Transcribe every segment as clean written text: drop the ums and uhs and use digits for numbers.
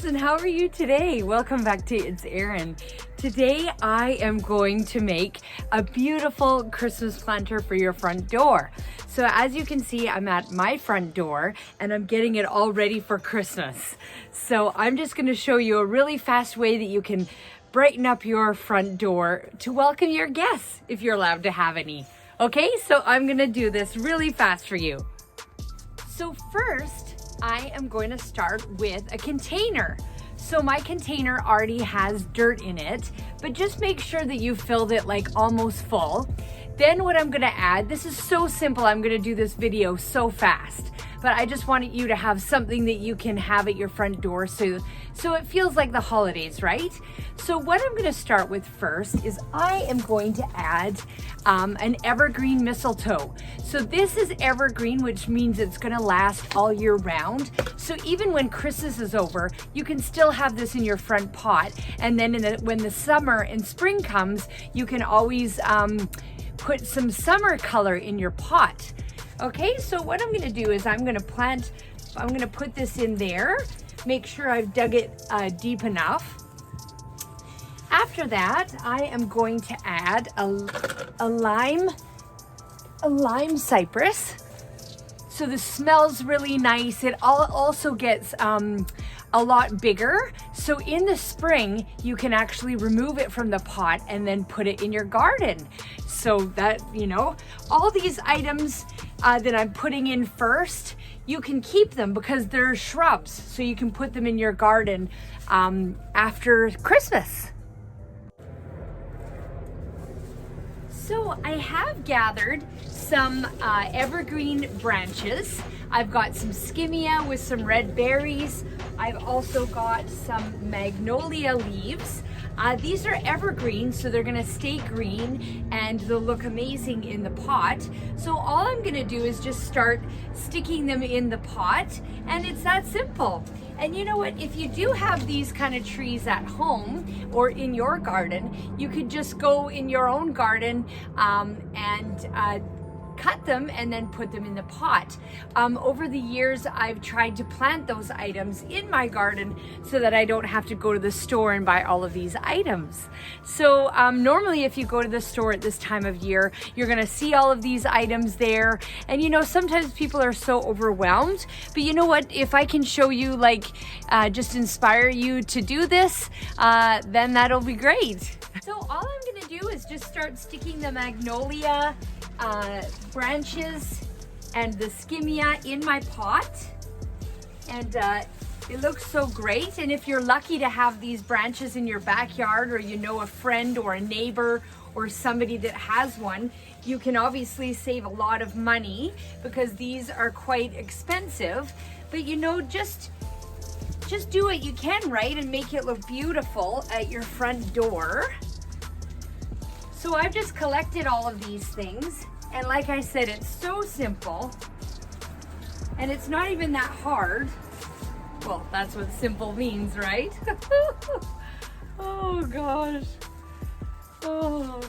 friends, and how are you today? Welcome back to It's Erin. Today I am going to make a beautiful Christmas planter for your front door. So as you can see, I'm at my front door and I'm getting it all ready for Christmas. So I'm just going to show you a really fast way that you can brighten up your front door to welcome your guests if you're allowed to have any. Okay, so I'm going to do this really fast for you. So first, I am going to start with a container. So my container already has dirt in it, but just make sure that you filled it like almost full. Then what I'm gonna add, this is so simple, I'm gonna do this video so fast, but I just wanted you to have something that you can have at your front door so it feels like the holidays, right? So what I'm gonna start with first is I am going to add an evergreen mistletoe. So this is evergreen, which means it's gonna last all year round. So even when Christmas is over, you can still have this in your front pot. And then when the summer and spring comes, you can always put some summer color in your pot. Okay, so what I'm gonna do is I'm gonna put this in there, make sure I've dug it deep enough. After that, I am going to add a lime cypress. So this smells really nice. It also gets a lot bigger. So in the spring, you can actually remove it from the pot and then put it in your garden. So that, you know, all these items that I'm putting in first, you can keep them because they're shrubs. So you can put them in your garden after Christmas. So I have gathered some evergreen branches. I've got some skimmia with some red berries. I've also got some magnolia leaves. These are evergreen, so they're gonna stay green and they'll look amazing in the pot. So all I'm gonna do is just start sticking them in the pot, and it's that simple. And you know what, if you do have these kind of trees at home or in your garden, you could just go in your own garden and cut them and then put them in the pot. Over the years, I've tried to plant those items in my garden so that I don't have to go to the store and buy all of these items. So normally if you go to the store at this time of year, you're gonna see all of these items there. And you know, sometimes people are so overwhelmed, but you know what, if I can show you, like just inspire you to do this, then that'll be great. So all I'm gonna do is just start sticking the magnolia branches and the skimmia in my pot, and it looks so great. And if you're lucky to have these branches in your backyard, or you know a friend or a neighbor or somebody that has one, you can obviously save a lot of money because these are quite expensive. But you know, just do what you can, right, and make it look beautiful at your front door. So I've just collected all of these things, and like I said, it's so simple and it's not even that hard. Well, that's what simple means, right? Oh gosh. Oh.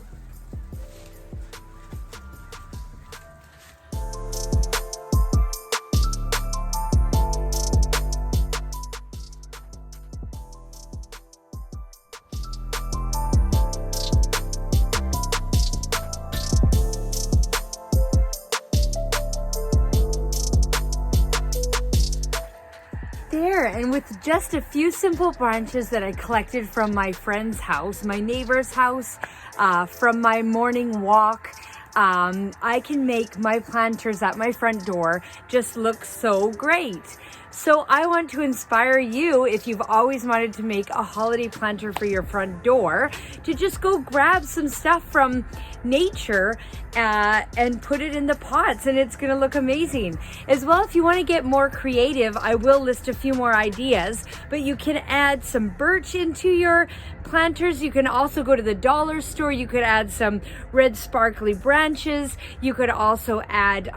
There, and with just a few simple branches that I collected from my friend's house, my neighbor's house, from my morning walk, I can make my planters at my front door just look so great. So I want to inspire you, if you've always wanted to make a holiday planter for your front door, to just go grab some stuff from nature and put it in the pots, and it's gonna look amazing. As well, if you want to get more creative, I will list a few more ideas, but you can add some birch into your planters. You can also go to the dollar store. You could add some red sparkly branches. You could also add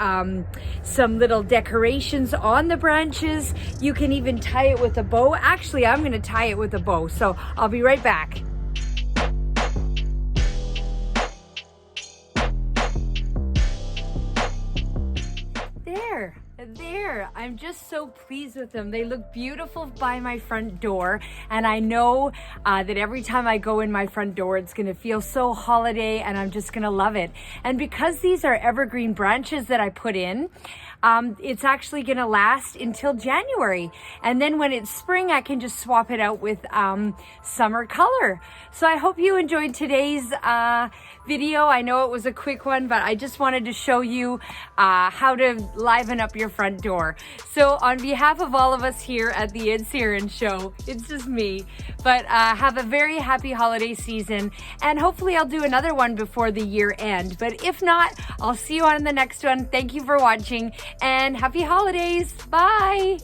some little decorations on the branches. You can even tie it with a bow. Actually, I'm going to tie it with a bow, so I'll be right back. There, There, I'm just so pleased with them. They look beautiful by my front door, and I know that every time I go in my front door, it's gonna feel so holiday, and I'm just gonna love it. And because these are evergreen branches that I put in, it's actually gonna last until January. And then when it's spring, I can just swap it out with summer color. So I hope you enjoyed today's video. I know it was a quick one, but I just wanted to show you how to liven up your front door. So on behalf of all of us here at the It's Erin Show, it's just me, but have a very happy holiday season, and hopefully I'll do another one before the year end. But if not, I'll see you on the next one. Thank you for watching, and happy holidays. Bye.